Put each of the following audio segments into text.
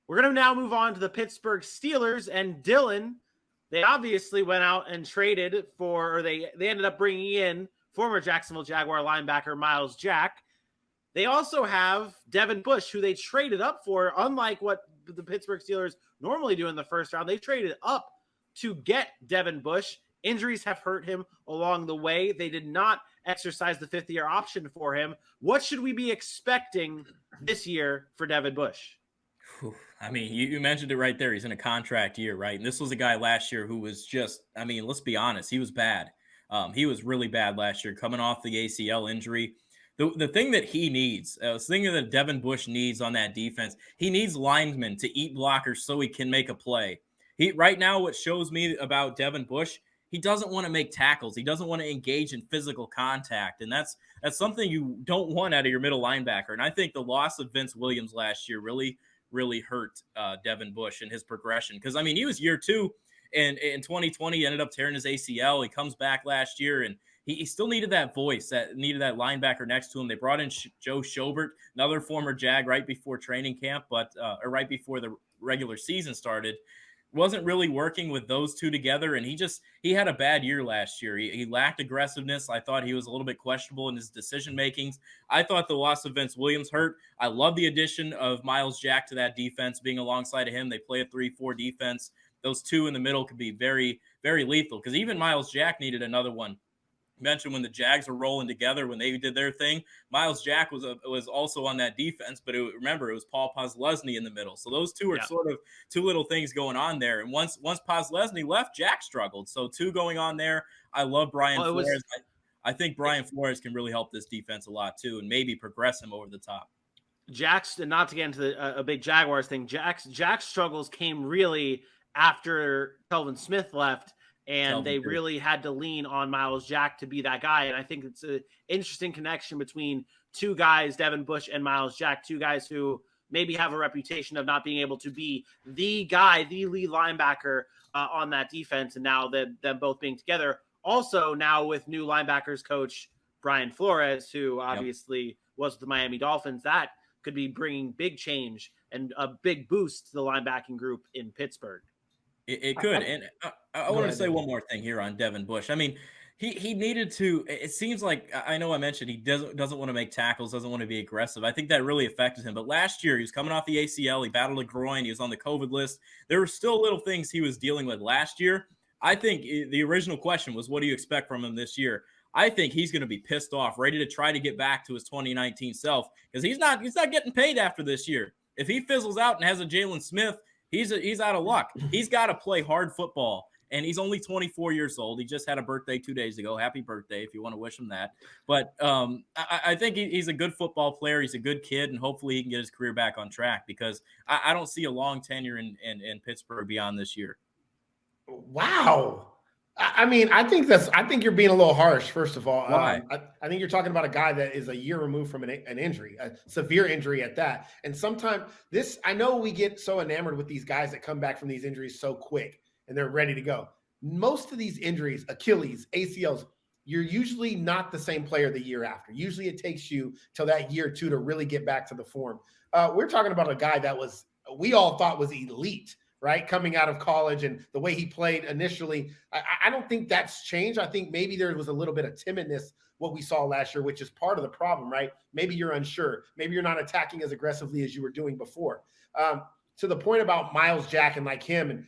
We're going to now move on to the Pittsburgh Steelers. And Dylan, they obviously went out and traded for, or they ended up bringing in former Jacksonville Jaguar linebacker Miles Jack. They also have Devin Bush, who they traded up for, unlike what the Pittsburgh Steelers normally do in the first round. They traded up to get Devin Bush. Injuries have hurt him along the way. They did not exercise the fifth-year option for him. What should we be expecting this year for Devin Bush? I mean, you mentioned it right there. He's in a contract year, right? And this was a guy last year who was just, I mean, let's be honest, he was bad. He was really bad last year, coming off the ACL injury. The thing that he needs, the thing that Devin Bush needs on that defense, he needs linemen to eat blockers so he can make a play. Right now, what shows me about Devin Bush, he doesn't want to make tackles. He doesn't want to engage in physical contact, and that's something you don't want out of your middle linebacker. And I think the loss of Vince Williams last year really hurt Devin Bush and his progression. Because, I mean, he was year two, and in 2020, he ended up tearing his ACL. He comes back last year, and he still needed that voice, needed that linebacker next to him. They brought in Joe Schobert, another former Jag, right before training camp, or right before the regular season started. Wasn't really working with those two together, and he had a bad year last year. He lacked aggressiveness. I thought he was a little bit questionable in his decision makings. I thought the loss of Vince Williams hurt. I love the addition of Miles Jack to that defense, being alongside of him. They play a 3-4 defense. Those two in the middle could be very, very lethal, because even Miles Jack needed another one. Mentioned when the Jags were rolling together, when they did their thing, Miles Jack was also on that defense, but remember, it was Paul Posluszny in the middle. So those two are sort of two little things going on there. And once Posluszny left, Jack struggled. So two going on there. I love Brian Flores. I think Brian Flores can really help this defense a lot too, and maybe progress him over the top. Jack's, not to get into a big Jaguars thing, Jack's struggles came really after Kelvin Smith left. And they really had to lean on Miles Jack to be that guy. And I think it's an interesting connection between two guys, Devin Bush and Miles Jack, two guys who maybe have a reputation of not being able to be the guy, the lead linebacker on that defense. And now them both being together. Also now with new linebackers coach Brian Flores, who obviously was with the Miami Dolphins, that could be bringing big change and a big boost to the linebacking group in Pittsburgh. It could. And I want to say one more thing here on Devin Bush. I mean, he needed to. It seems like, I know I mentioned he doesn't want to make tackles, doesn't want to be aggressive. I think that really affected him. But last year, he was coming off the ACL. He battled a groin. He was on the COVID list. There were still little things he was dealing with last year. I think the original question was, what do you expect from him this year? I think he's going to be pissed off, ready to try to get back to his 2019 self, because he's not getting paid after this year. If he fizzles out and has a Jalen Smith, he's out of luck. He's got to play hard football, and he's only 24 years old. He just had a birthday 2 days ago. Happy birthday if you want to wish him that. But I think he's a good football player. He's a good kid, and hopefully he can get his career back on track, because I don't see a long tenure in Pittsburgh beyond this year. Wow. I mean, I think you're being a little harsh, first of all. Why? I think you're talking about a guy that is a year removed from an injury, a severe injury at that. And sometimes I know we get so enamored with these guys that come back from these injuries so quick and they're ready to go. Most of these injuries, Achilles, ACLs, you're usually not the same player the year after. Usually it takes you till that year or two to really get back to the form. We're talking about a guy that we all thought was elite, right? Coming out of college and the way he played initially, I don't think that's changed. I think maybe there was a little bit of timidness, what we saw last year, which is part of the problem, right? Maybe you're unsure. Maybe you're not attacking as aggressively as you were doing before. To the point about Miles Jack and like him, and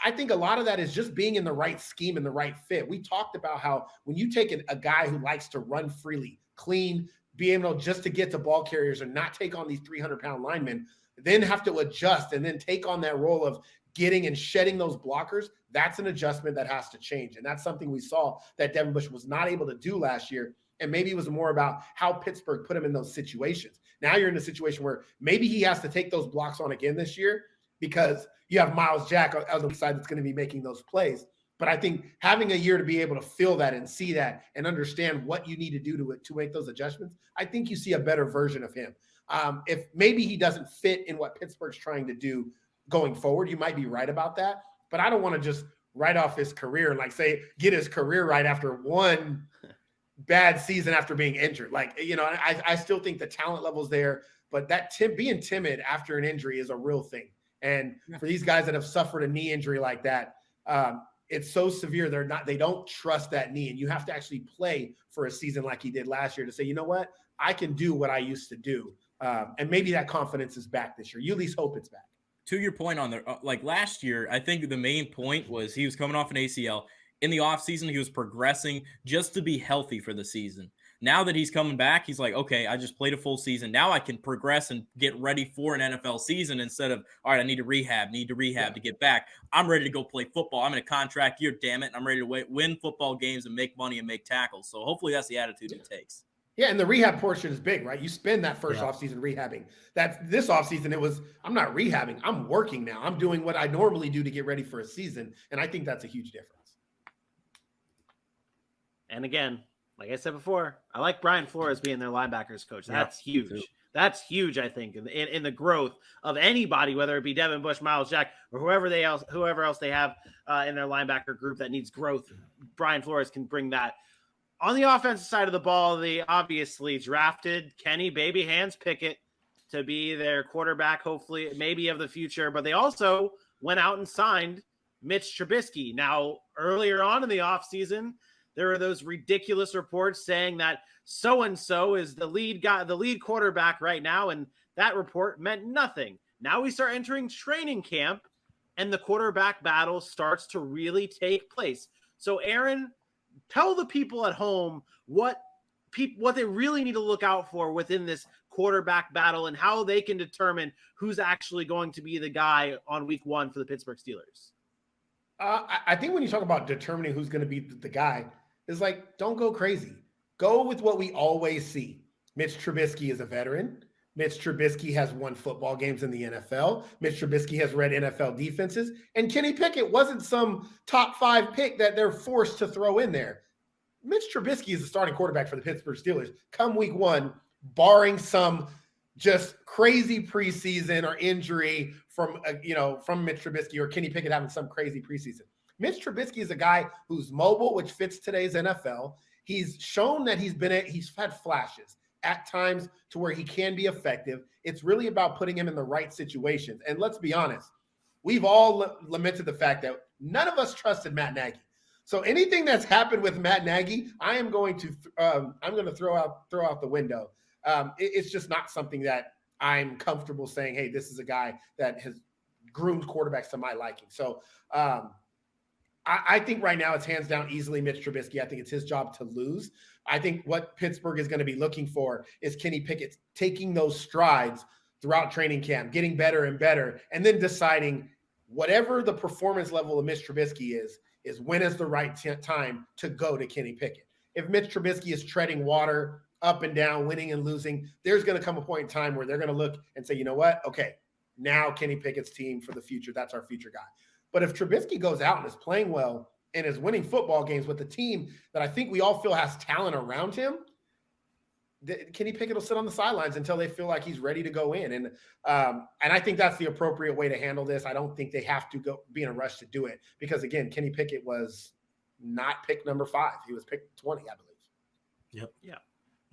I think a lot of that is just being in the right scheme and the right fit. We talked about how when you take a guy who likes to run freely, clean, be able just to get to ball carriers and not take on these 300-pound linemen, then have to adjust and then take on that role of getting and shedding those blockers, that's an adjustment that has to change. And that's something we saw that Devin Bush was not able to do last year. And maybe it was more about how Pittsburgh put him in those situations. Now you're in a situation where maybe he has to take those blocks on again this year because you have Miles Jack on the side that's going to be making those plays. But I think having a year to be able to feel that and see that and understand what you need to do to make those adjustments, I think you see a better version of him. If maybe he doesn't fit in what Pittsburgh's trying to do going forward, you might be right about that. But I don't want to just write off his career and get his career right after one bad season after being injured. I still think the talent level's there, but that being timid after an injury is a real thing. And for these guys that have suffered a knee injury like that, it's so severe. They don't trust that knee. And you have to actually play for a season like he did last year to say, you know what, I can do what I used to do. And maybe that confidence is back this year. You at least hope it's back. To your point on the, like last year, I think the main point was he was coming off an ACL. In the offseason, he was progressing just to be healthy for the season. Now that he's coming back, he's like, okay, I just played a full season. Now I can progress and get ready for an NFL season instead of, all right, I need to rehab to get back. I'm ready to go play football. I'm in a contract year, damn it. I'm ready to win football games and make money and make tackles. So hopefully that's the attitude he takes. Yeah, and the rehab portion is big, right? You spend that first offseason rehabbing. This offseason, it was, I'm not rehabbing. I'm working now. I'm doing what I normally do to get ready for a season. And I think that's a huge difference. And again, like I said before, I like Brian Flores being their linebackers coach. That's huge. Too. That's huge, I think, in the growth of anybody, whether it be Devin Bush, Miles Jack, or whoever else they have in their linebacker group that needs growth. Brian Flores can bring that. On the offensive side of the ball, they obviously drafted Kenny Baby Hands Pickett to be their quarterback, hopefully, maybe of the future. But they also went out and signed Mitch Trubisky. Now, earlier on in the offseason, there were those ridiculous reports saying that so-and-so is the lead quarterback right now, and that report meant nothing. Now we start entering training camp, and the quarterback battle starts to really take place. So, Aaron, tell the people at home what they really need to look out for within this quarterback battle and how they can determine who's actually going to be the guy on week 1 for the Pittsburgh Steelers. I think when you talk about determining who's going to be the guy, is like, don't go crazy. Go with what we always see. Mitch Trubisky is a veteran. Mitch Trubisky has won football games in the NFL. Mitch Trubisky has read NFL defenses. And Kenny Pickett wasn't some top 5 pick that they're forced to throw in there. Mitch Trubisky is the starting quarterback for the Pittsburgh Steelers come week 1, barring some just crazy preseason or injury from Mitch Trubisky or Kenny Pickett having some crazy preseason. Mitch Trubisky is a guy who's mobile, which fits today's NFL. He's shown that he's had flashes at times to where he can be effective. It's really about putting him in the right situations. And let's be honest, we've all lamented the fact that none of us trusted Matt Nagy. So anything that's happened with Matt Nagy, I'm going to throw out the window. It's just not something that I'm comfortable saying, hey, this is a guy that has groomed quarterbacks to my liking. So I think right now it's hands down easily Mitch Trubisky. I think it's his job to lose. I think what Pittsburgh is going to be looking for is Kenny Pickett taking those strides throughout training camp, getting better and better, and then deciding whatever the performance level of Mitch Trubisky is when is the right time to go to Kenny Pickett. If Mitch Trubisky is treading water up and down, winning and losing, there's going to come a point in time where they're going to look and say, you know what? Okay, now Kenny Pickett's team for the future. That's our future guy. But if Trubisky goes out and is playing well and is winning football games with a team that I think we all feel has talent around him, Kenny Pickett will sit on the sidelines until they feel like he's ready to go in. And I think that's the appropriate way to handle this. I don't think they have to be in a rush to do it because, again, Kenny Pickett was not pick number 5. He was pick 20, I believe. Yep. Yeah.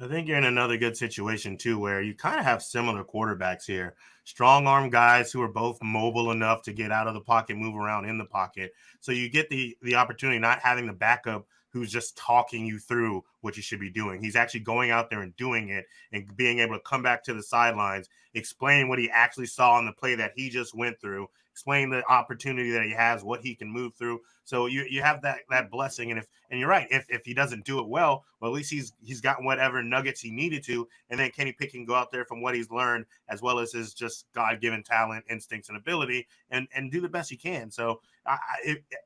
I think you're in another good situation, too, where you kind of have similar quarterbacks here. Strong arm guys who are both mobile enough to get out of the pocket, move around in the pocket. So you get the opportunity not having the backup who's just talking you through what you should be doing. He's actually going out there and doing it and being able to come back to the sidelines, explain what he actually saw on the play that he just went through, explain the opportunity that he has, what he can move through. So you have that blessing. And you're right, if he doesn't do it well, at least he's gotten whatever nuggets he needed to. And then Kenny Pickett can go out there from what he's learned, as well as his just God-given talent, instincts, and ability, and do the best he can. So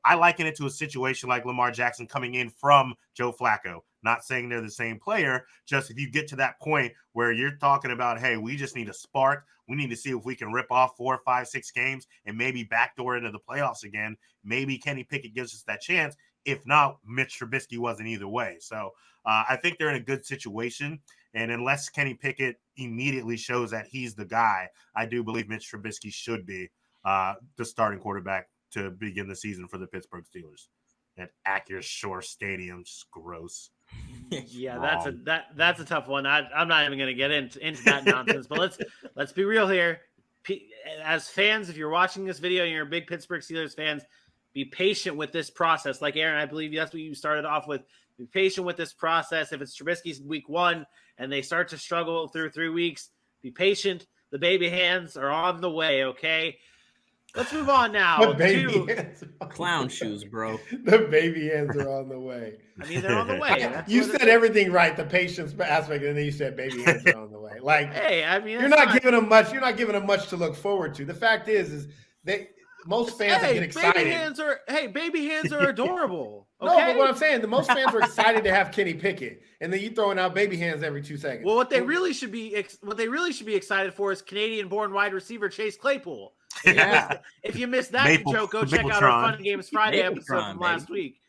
I liken it to a situation like Lamar Jackson coming in from Joe Flacco. Not saying they're the same player, just if you get to that point where you're talking about, hey, we just need a spark. We need to see if we can rip off 4, 5, 6 games and maybe backdoor into the playoffs again. Maybe Kenny Pickett gives us that chance. If not, Mitch Trubisky wasn't either way. So I think they're in a good situation. And unless Kenny Pickett immediately shows that he's the guy, I do believe Mitch Trubisky should be the starting quarterback to begin the season for the Pittsburgh Steelers. At Acura Shore Stadium, just gross. Yeah, that's a tough one. I'm not even going to get into that nonsense. But let's be real here. as fans, if you're watching this video and you're a big Pittsburgh Steelers fans, be patient with this process. Like Aaron, I believe that's what you started off with. Be patient with this process. If it's Trubisky's week 1 and they start to struggle through 3 weeks, be patient. The baby hands are on the way, okay? Let's move on now. The baby hands clown shoes, bro. The baby hands are on the way. I mean, they're on the way. You said everything right, the patience aspect, and then you said baby hands are on the way. Like, hey, I mean, you're not giving them much. You're not giving them much to look forward to. The fact is most fans get excited. Baby hands are adorable. Okay? No, but what I'm saying, the most fans are excited to have Kenny Pickett, and then you throwing out baby hands every 2 seconds. Well, what they really should be excited for is Canadian-born wide receiver Chase Claypool. If you missed that joke, go check out our Fun Games Friday episode from last week.